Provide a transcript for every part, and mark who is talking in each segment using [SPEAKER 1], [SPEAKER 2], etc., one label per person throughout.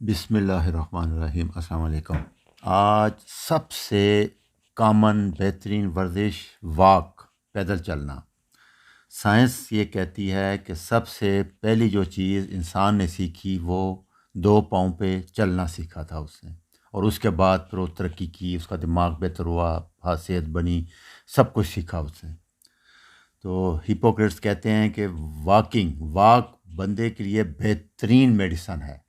[SPEAKER 1] बिस्मिल्लाहिर्रहमानिर्रहीम। अस्सलाम वालेकुम। आज सबसे कॉमन बेहतरीन वर्जिश वॉक, पैदल चलना। साइंस ये कहती है कि सबसे पहली जो चीज़ इंसान ने सीखी वो 2 पाँव पे चलना सीखा था उसने, और उसके बाद फिर वो तरक्की की, उसका दिमाग बेहतर हुआ, हासियत बनी, सब कुछ सीखा उसने। तो हिपोक्रेट्स कहते हैं कि वॉक बंदे के लिए बेहतरीन मेडिसन है।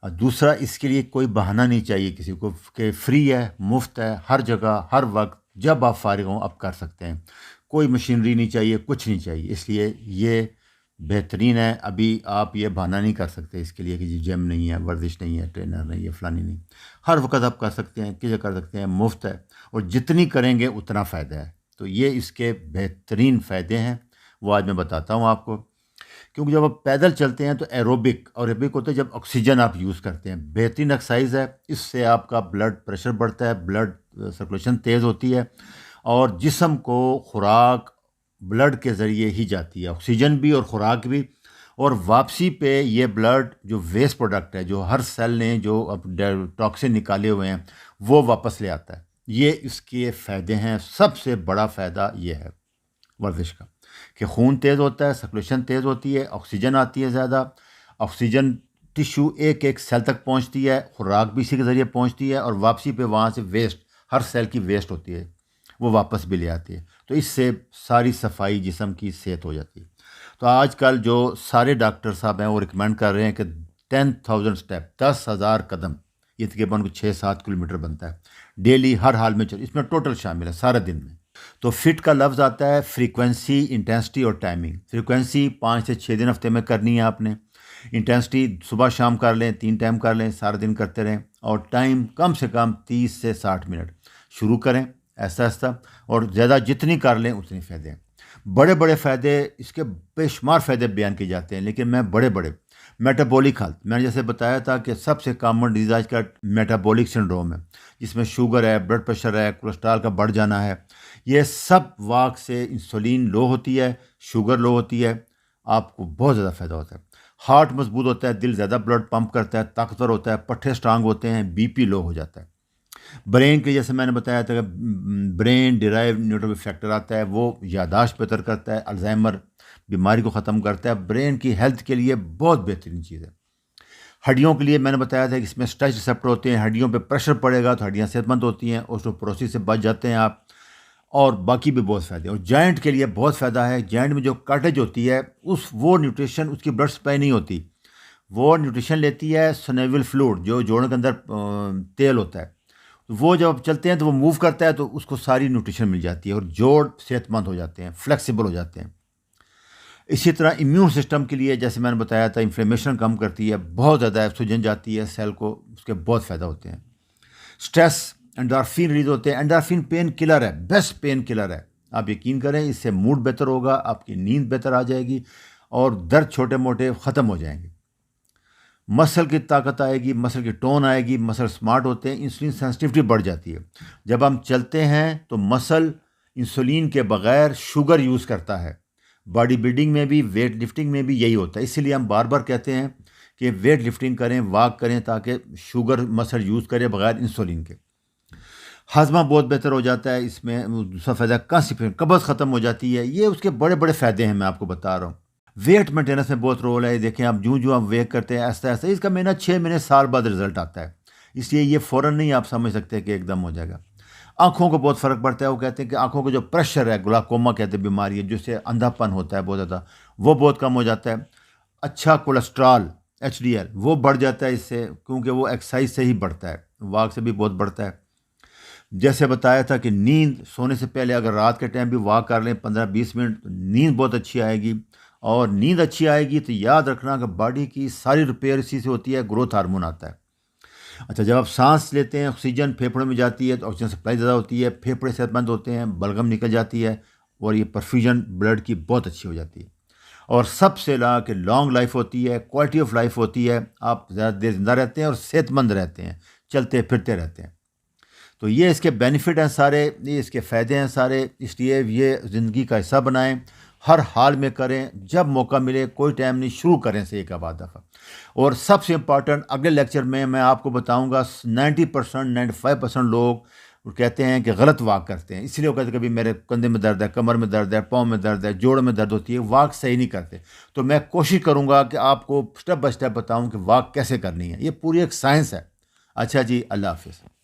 [SPEAKER 1] और दूसरा, इसके लिए कोई बहाना नहीं चाहिए किसी को कि फ्री है, मुफ्त है, हर जगह हर वक्त जब आप फारिग हों आप कर सकते हैं। कोई मशीनरी नहीं चाहिए, कुछ नहीं चाहिए, इसलिए ये बेहतरीन है। अभी आप ये बहाना नहीं कर सकते इसके लिए कि जी जिम नहीं है, वर्जिश नहीं है, ट्रेनर नहीं है, फलानी नहीं। हर वक्त आप कर सकते हैं, किसी कर सकते हैं, मुफ्त है, और जितनी करेंगे उतना फ़ायदा है। तो ये इसके बेहतरीन फ़ायदे हैं, वो आज मैं बताता हूँ आपको। क्योंकि जब आप पैदल चलते हैं तो एरोबिक होता है जब ऑक्सीजन आप यूज़ करते हैं। बेहतरीन एक्सरसाइज है, इससे आपका ब्लड प्रेशर बढ़ता है, ब्लड सर्कुलेशन तेज़ होती है, और जिस्म को खुराक ब्लड के ज़रिए ही जाती है, ऑक्सीजन भी और खुराक भी। और वापसी पे ये ब्लड जो वेस्ट प्रोडक्ट है, जो हर सेल ने जो अब टॉक्सिन निकाले हुए हैं, वो वापस ले आता है। ये इसके फ़ायदे हैं। सबसे बड़ा फ़ायदा ये है वर्जिश का कि खून तेज़ होता है, सर्कुलेशन तेज़ होती है, ऑक्सीजन आती है ज़्यादा, ऑक्सीजन टिश्यू एक एक सेल तक पहुंचती है, खुराक भी इसी के ज़रिए पहुंचती है, और वापसी पे वहाँ से वेस्ट, हर सेल की वेस्ट होती है, वो वापस भी ले आती है। तो इससे सारी सफाई जिस्म की सेहत हो जाती है। तो आजकल जो सारे डॉक्टर साहब हैं वो रिकमेंड कर रहे हैं कि 10,000 स्टेप, 10,000 कदम, ये तकरीबन 6-7 किलोमीटर बनता है डेली, हर हाल में चल, इसमें टोटल शामिल है सारे दिन में। तो फिट का लफ्ज़ आता है फ्रीक्वेंसी, इंटेंसिटी और टाइमिंग। फ्रीक्वेंसी 5 से 6 दिन हफ्ते में करनी है आपने। इंटेंसिटी सुबह शाम कर लें, 3 टाइम कर लें, सारा दिन करते रहें। और टाइम कम से कम 30 से 60 मिनट शुरू करें, ऐसा ऐसा, और ज़्यादा जितनी कर लें उतने फ़ायदे हैं। बड़े बड़े फ़ायदे, इसके बेशुमार फ़ायदे बयान किए जाते हैं, लेकिन मैं बड़े बड़े मेटाबॉलिक हेल्थ, मैंने जैसे बताया था कि सबसे कॉमन डिजीज आज का मेटाबॉलिक सिंड्रोम है, जिसमें शुगर है, ब्लड प्रेशर है, कोलेस्ट्रॉल का बढ़ जाना है। ये सब वॉक से, इंसुलिन लो होती है, शुगर लो होती है, आपको बहुत ज़्यादा फ़ायदा होता है। हार्ट मजबूत होता है, दिल ज़्यादा ब्लड पंप करता है, ताकतवर होता है, पट्टे स्ट्रांग होते हैं, बीपी लो हो जाता है। ब्रेन के, जैसे मैंने बताया था कि ब्रेन डिराइव न्यूरोट्रॉपिक फैक्टर आता है, वो यादाश्त बेहतर करता है, अल्जाइमर बीमारी को ख़त्म करता है। ब्रेन की हेल्थ के लिए बहुत बेहतरीन चीज़ है। हड्डियों के लिए मैंने बताया था कि इसमें स्ट्रेच रिसेप्टर होते हैं, हड्डियों पे प्रेशर पड़ेगा तो हड्डियाँ सेहतमंद होती हैं, ऑस्टियोपोरोसिस से बच जाते हैं आप, और बाकी भी बहुत फ़ायदे। और जॉइंट के लिए बहुत फ़ायदा है। जॉइंट में जो कार्टेज होती है, वो न्यूट्रिशन, उसकी ब्लड सप्लाई नहीं होती, वो न्यूट्रिशन लेती है सिनोवियल फ्लूइड, जो जोड़ों के अंदर तेल होता है। तो वो जब चलते हैं तो वो मूव करता है, तो उसको सारी न्यूट्रिशन मिल जाती है, और जोड़ सेहतमंद हो जाते हैं, फ्लेक्सिबल हो जाते हैं। इसी तरह इम्यून सिस्टम के लिए, जैसे मैंने बताया था, इन्फ्लेमेशन कम करती है, बहुत ज़्यादा सूजन जाती है सेल को, उसके बहुत फ़ायदा होते हैं। स्ट्रेस, एंडोर्फिन रिलीज होते हैं। एंडोर्फिन पेन किलर है, बेस्ट पेन किलर है। आप यकीन करें, इससे मूड बेहतर होगा, आपकी नींद बेहतर आ जाएगी, और दर्द छोटे मोटे ख़त्म हो जाएंगे। मसल की ताकत आएगी, मसल की टोन आएगी, मसल स्मार्ट होते हैं, इंसुलिन सेंसिटिविटी बढ़ जाती है। जब हम चलते हैं तो मसल इंसुलिन के बगैर शुगर यूज़ करता है। बॉडी बिल्डिंग में भी, वेट लिफ्टिंग में भी यही होता है। इसीलिए हम बार बार कहते हैं कि वेट लिफ्टिंग करें, वॉक करें, ताकि शुगर मसल यूज़ करें बगैर इंसुलिन के। हाजमा बहुत बेहतर हो जाता है इसमें। दूसरा फ़ायदा, कॉन्स्टिपेशन, कब्ज़ ख़त्म हो जाती है। ये उसके बड़े बड़े फ़ायदे हैं, मैं आपको बता रहा हूँ। वेट मेंटेनेंस में बहुत रोल है। देखें आप, जो आप वेट करते हैं, ऐसा ऐसा इसका महीना 6 महीने साल बाद रिजल्ट आता है। इसलिए ये फ़ौरन नहीं आप समझ सकते कि एकदम हो जाएगा। आँखों को बहुत फ़र्क पड़ता है। वो कहते हैं कि आँखों का जो प्रेशर है, ग्लाकोमा कहते हैं बीमारी है, जिससे अंधापन होता है बहुत ज़्यादा, वो बहुत कम हो जाता है। अच्छा कोलेस्ट्रॉल, HDL, वो बढ़ जाता है इससे, क्योंकि वो एक्सरसाइज से ही बढ़ता है, वॉक से भी बहुत बढ़ता है। जैसे बताया था कि नींद, सोने से पहले अगर रात के टाइम भी वॉक कर लें 15-20 मिनट, तो नींद बहुत अच्छी आएगी। और नींद अच्छी आएगी तो याद रखना कि बॉडी की सारी रिपेयर इसी से होती है, ग्रोथ हार्मोन आता है। अच्छा, जब आप सांस लेते हैं, ऑक्सीजन फेफड़ों में जाती है, तो ऑक्सीजन सप्लाई ज़्यादा होती है, फेफड़े सेहतमंद होते हैं, बलगम निकल जाती है, और ये परफ्यूजन ब्लड की बहुत अच्छी हो जाती है। और सबसे ला कि लॉन्ग लाइफ होती है, क्वालिटी ऑफ लाइफ होती है, आप ज़्यादा देर जिंदा रहते हैं और सेहतमंद रहते हैं, चलते फिरते रहते हैं। तो ये इसके बेनिफिट हैं सारे, ये इसके फ़ायदे हैं सारे, इसलिए ये ज़िंदगी का हिस्सा बनाएं। हर हाल में करें, जब मौका मिले, कोई टाइम नहीं, शुरू करें से एक आध दफ़ा। और सबसे इम्पॉर्टेंट, अगले लेक्चर में मैं आपको बताऊंगा 90% 95% लोग कहते हैं कि गलत वाक करते हैं, इसलिए वो कहते हैं कभी मेरे कंधे में दर्द है, कमर में दर्द है, पाँव में दर्द है, जोड़ में दर्द होती है, वाक सही नहीं करते। तो मैं कोशिश करूंगा कि आपको स्टेप बाय स्टेप बताऊं कि वाक कैसे करनी है। ये पूरी एक साइंस है। अच्छा जी, अल्लाह हाफिज़।